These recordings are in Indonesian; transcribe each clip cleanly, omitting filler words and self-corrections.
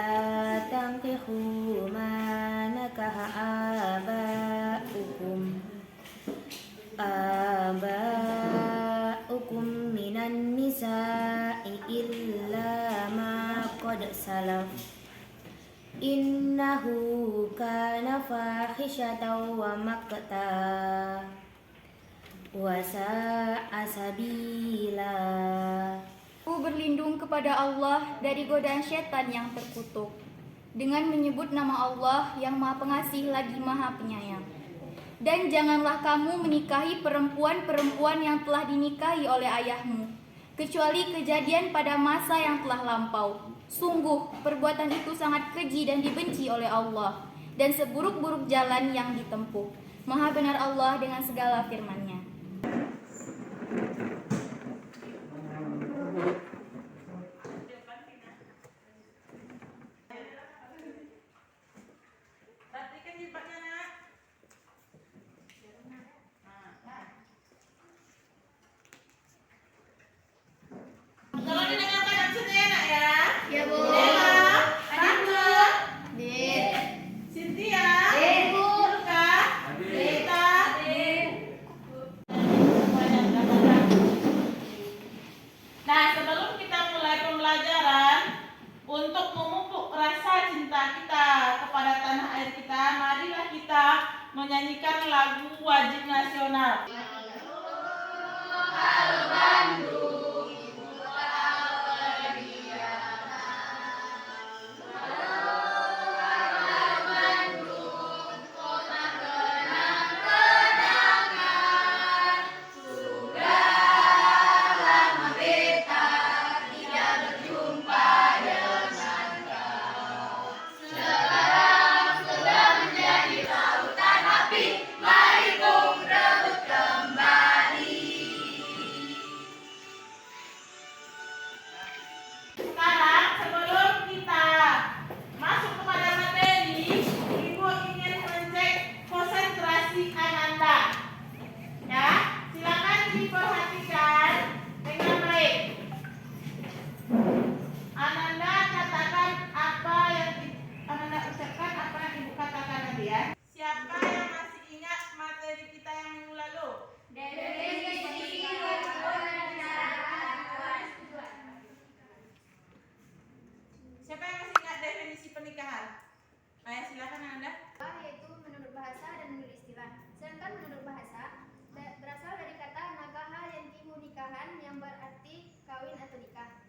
ولا تنكحوا ما نكح آباؤكم من النساء إلا ما قد سلف إنه كان فاحشة ومقتا wasa'a sabila. Aku berlindung kepada Allah dari godaan syaitan yang terkutuk dengan menyebut nama Allah yang Maha Pengasih lagi Maha Penyayang. Dan janganlah kamu menikahi perempuan-perempuan yang telah dinikahi oleh ayahmu, kecuali kejadian pada masa yang telah lampau. Sungguh perbuatan itu sangat keji dan dibenci oleh Allah, dan seburuk-buruk jalan yang ditempuh. Maha benar Allah dengan segala firman-Nya. Untuk memupuk rasa cinta kita kepada tanah air kita, marilah kita menyanyikan lagu wajib nasional. Siapa yang masih ingat materi kita yang minggu lalu? Siapa yang masih ingat definisi pernikahan? Ayo silakan Anda. Yaitu menurut bahasa dan menurut istilah. Sedangkan menurut bahasa berasal dari kata nakaha yankihu nikahan yang berarti kawin atau nikah.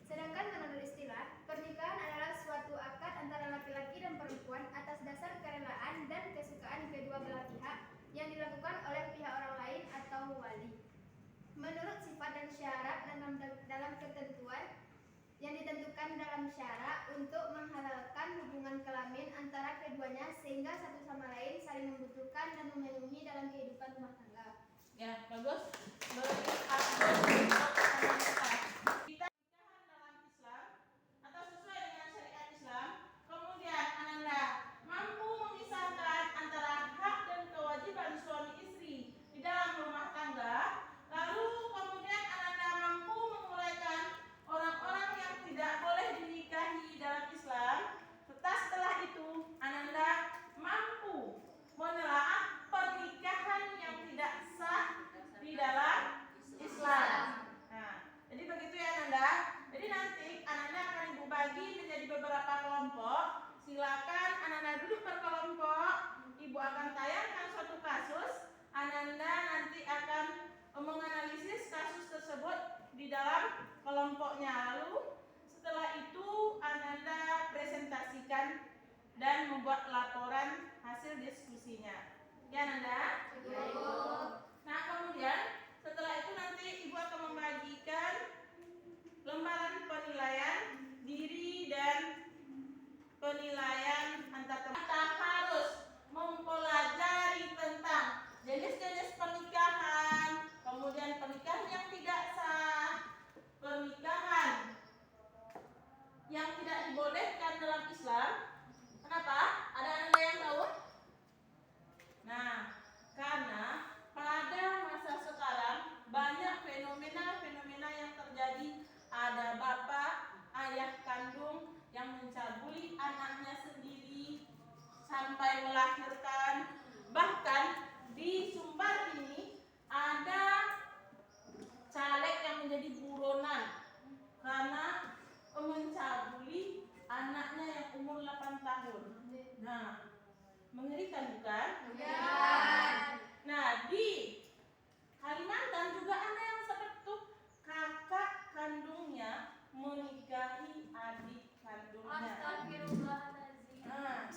Sedangkan menurut istilah, pernikahan adalah suatu akad antara laki-laki dan perempuan atas dasar kerelaan dan kesukaan kedua belah pihak yang dilakukan oleh pihak orang lain atau wali. Menurut sifat dan syarat dalam ketentuan yang ditentukan dalam syarat untuk menghalalkan hubungan kelamin antara keduanya sehingga satu sama lain saling membutuhkan dan memenuhi dalam kehidupan rumah tangga. Ya, bagus. Kita dalam Islam atau sesuai dengan syariat Islam, kemudian Ananda mampu memisahkan antara hak dan kewajiban suami istri di dalam rumah tangga, lalu kemudian Ananda mampu menguraikan orang-orang yang tidak boleh dinikahi dalam Islam, serta setelah itu Ananda mampu menelaah pernikahan yang tidak sah di dalam Islam. Nah, jadi begitu ya Ananda. Jadi nanti Ananda akan Ibu bagi menjadi beberapa kelompok. Silakan Ananda duduk berkelompok. Ibu akan tayangkan suatu kasus. Ananda nanti akan menganalisis kasus tersebut di dalam kelompoknya. Lalu setelah itu Ananda presentasikan dan membuat laporan hasil diskusinya. Ya Ananda? Nah kemudian setelah itu nanti Ibu akan membagikan lembaran penilaian diri dan penilaian antar teman. Kita harus mempelajari tentang jenis-jenis pernikahan, kemudian pernikahan yang tidak sah, pernikahan yang tidak dibolehkan dalam Islam. Kenapa? Ada Anda yang tahu? Nah, karena pada masa sekarang banyak fenomena-fenomena yang terjadi. Ada bapak, ayah kandung yang mencabuli sampai melahirkan. Bahkan di Sumbar ini ada caleg yang menjadi buronan karena mencabuli anaknya yang umur 8 tahun. Nah, mengerikan bukan? Ya. Nah, di Kalimantan juga ada yang seperti itu. Kakak kandungnya menikahi adik kandungnya. Nah,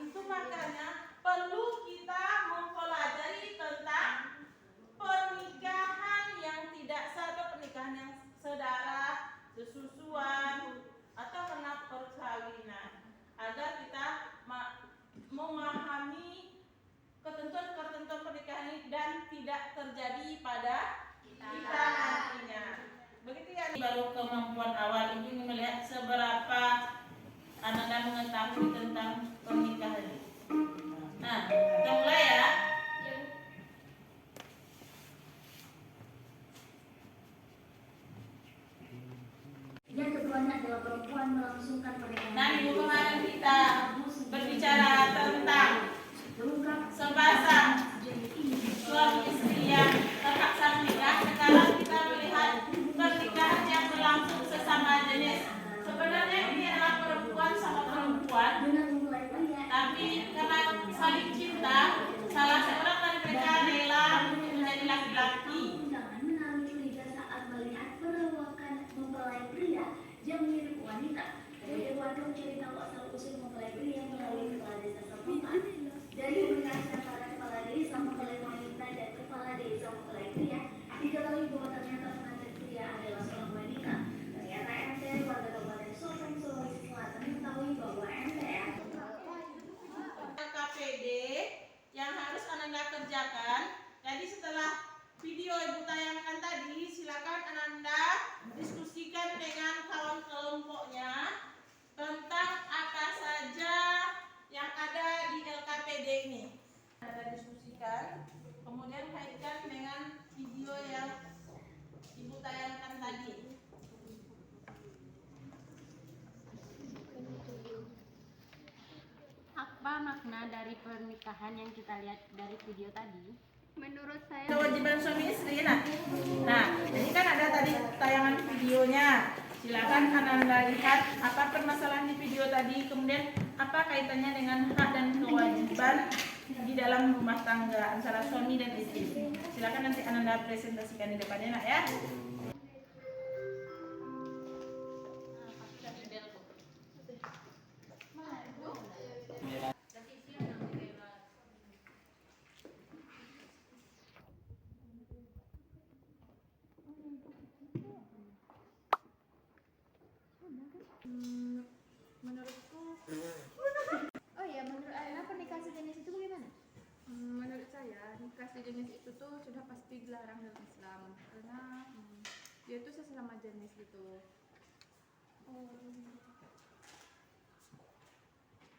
itu makanya perlu kita mempelajari tentang pernikahan yang tidak sah atau pernikahan yang saudara, sesusuan, atau kena perkawinan, agar kita memahami ketentuan-ketentuan pernikahan ini dan tidak terjadi pada kita nantinya. Begitu ya. Baru kemampuan awal ini melihat seberapa Ananda mengetahui tentang pernikahan ini. Nah, kita mulai ya. Yang keduanya adalah perempuan melangsungkan pernikahan. Nah, minggu kemarin kita berbicara tentang sepasang suami istri yang terpaksa menikah. Sekarang kita melihat pernikahan yang berlangsung sesama jenis. Sebenarnya ini adalah perempuan sama perempuan, tapi karena saling cinta, salah seorang dari mereka rela menjadi laki-laki. Undangan mengalami curiga saat melihat perawakan mempelai pria yang mirip wanita. Dari warga menceritakan asal usul mempelai pria melalui kepala desa setempat. Dari berkas antara kepala desa mempelai wanita dan kepala desa mempelai pria, diketahui bahwa ternyata pengantin pria adalah seorang wanita. Ternyata MT warga Kabupaten Sopeng, Sulawesi Selatan mengetahui bahwa MT KPD yang harus Ananda kerjakan. Jadi setelah video Ibu tayangkan tadi, silakan Ananda diskusikan dengan kawan kelompoknya tentang apa saja yang ada di LKPD ini. Anda diskusikan, kemudian kaitkan dengan video yang Ibu tayangkan tadi. Apa makna dari pernikahan yang kita lihat dari video tadi? Menurut saya Kewajiban suami istri. Nah, jadi kan ada tadi tayangan videonya. Silakan Ananda lihat apa permasalahan di video tadi, kemudian apa kaitannya dengan hak dan kewajiban di dalam rumah tangga antara suami dan istri. Silakan nanti Ananda presentasikan di depannya, nak ya. Oh iya, menurut Alena pernikahan sejenis itu bagaimana? Menurut saya nikah sejenis itu tuh sudah pasti dilarang dalam Islam karena dia itu sesama jenis gitu.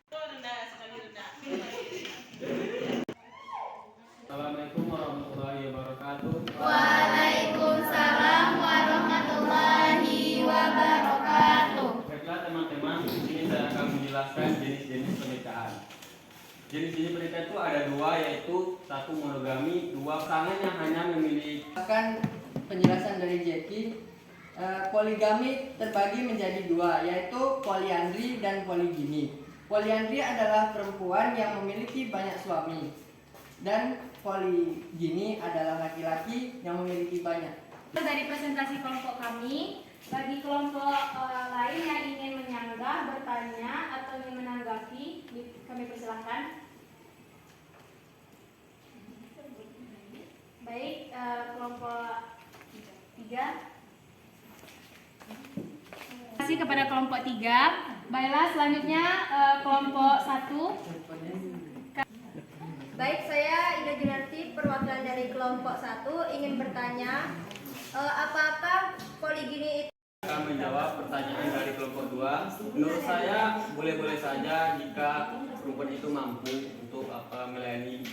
Rendah sekali rendah. Assalamualaikum warahmatullahi wabarakatuh. Waalaikumsalam warahmatullahi wabarakatuh. Baiklah teman-teman, di sini saya akan menjelaskan jenis-jenis pernikahan. Jenis-jenis pernikahan itu ada dua, yaitu satu monogami, dua pasangan yang hanya memiliki. Akan penjelasan dari Jackie, poligami terbagi menjadi dua, yaitu poliandri dan poligini. Poliandri adalah perempuan yang memiliki banyak suami, dan poligini adalah laki-laki yang memiliki banyak. Dari presentasi kelompok kami, bagi kelompok lain yang ingin menyanggah, bertanya atau ingin menanggapi, kami persilahkan. Baik, kelompok 3. Terima kasih kepada kelompok 3. Baiklah, selanjutnya kelompok 1. Baik, saya Ida Junarti, perwakilan dari kelompok 1 ingin bertanya, apa-apa poligini itu? Akan menjawab pertanyaan dari kelompok 2. Menurut saya boleh-boleh saja jika perempuan itu mampu untuk melayani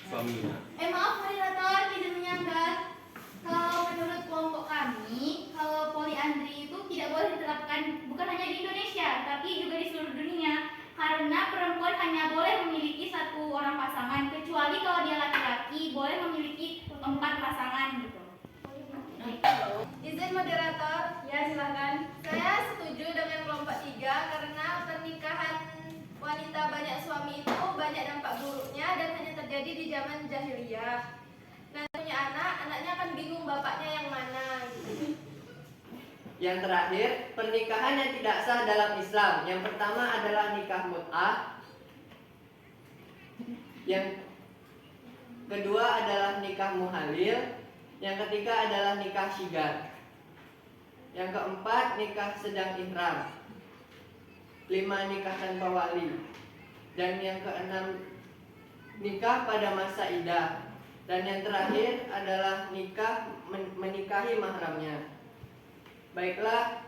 suaminya. Maaf moderator, izin menyanggah. Kalau menurut kelompok kami, kalau poliandri itu tidak boleh diterapkan bukan hanya di Indonesia, tapi juga di seluruh dunia. Karena perempuan hanya boleh memiliki satu orang pasangan, kecuali kalau dia laki-laki boleh memiliki 4 pasangan gitu. Izin moderator, ya silakan. Saya setuju dengan kelompok 3 karena pernikahan wanita banyak suami itu banyak dampak buruknya dan hanya terjadi di zaman jahiliyah. Nanti punya anak, anaknya akan bingung bapaknya yang mana gitu. Yang terakhir, pernikahan yang tidak sah dalam Islam. Yang pertama adalah nikah mut'ah. Yang kedua adalah nikah muhalil. Yang ketiga adalah nikah syigar. Yang keempat, nikah sedang ihram. 5, nikah tanpa wali. Dan yang keenam, nikah pada masa iddah. Dan yang terakhir adalah nikah menikahi mahramnya. Baiklah,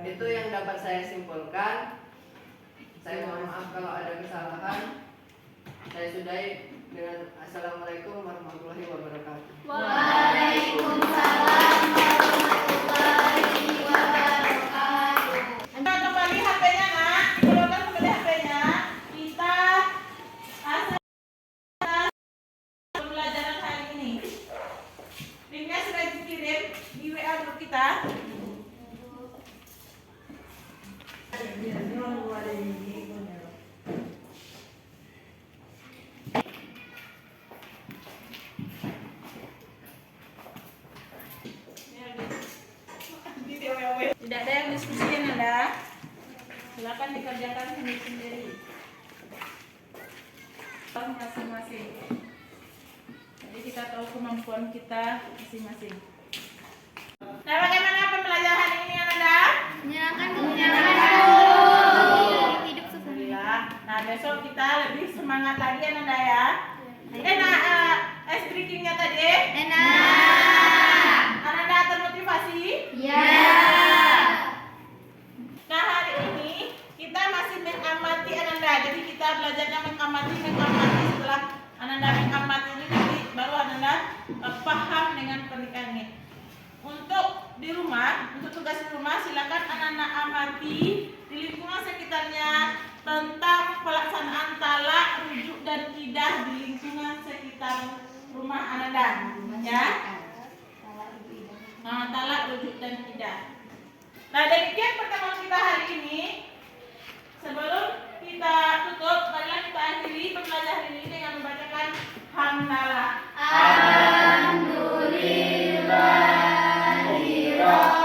itu yang dapat saya simpulkan. Saya mohon maaf kalau ada kesalahan. Saya sudahi dengan Assalamualaikum warahmatullahi wabarakatuh. Waalaikumsalam warahmatullahi wabarakatuh. Kita kembali HP-nya nak, dikeluarkan kembali HP-nya. Kita hasil pembelajaran hari ini. Linknya sudah dikirim di WA grup kita. Tidak ada yang diskusi Nanda. Silakan dikerjakan sendiri-sendiri. Masing-masing. Jadi kita tahu kemampuan kita masing-masing. Nah, bagaimana pembelajaran hari ini Nanda? Menyenangkan Bu. Hidup susah. Alhamdulillah. Nah, besok kita lebih semangat lagi ya Nanda ya. Es drinkingnya tadi? Enak. Ananda termotivasi? Ya. Nah, hari ini kita masih mengamati Ananda. Jadi kita belajarnya mengamati. Setelah Ananda mengamati ini, nanti baru Ananda paham dengan pernikahan ini. Untuk di rumah, untuk tugas di rumah, silakan Ananda amati di lingkungan sekitarnya tentang pelaksanaan talak, rujuk dan idah di lingkungan sekitar rumah Ananda. Ya. Nah, talak, rujuk dan idah. Nah, demikian pertemuan kita hari ini. Sebelum kita tutup, marilah kita akhiri pembelajaran ini dengan membacakan hamdalah. Alhamdulillahirabbil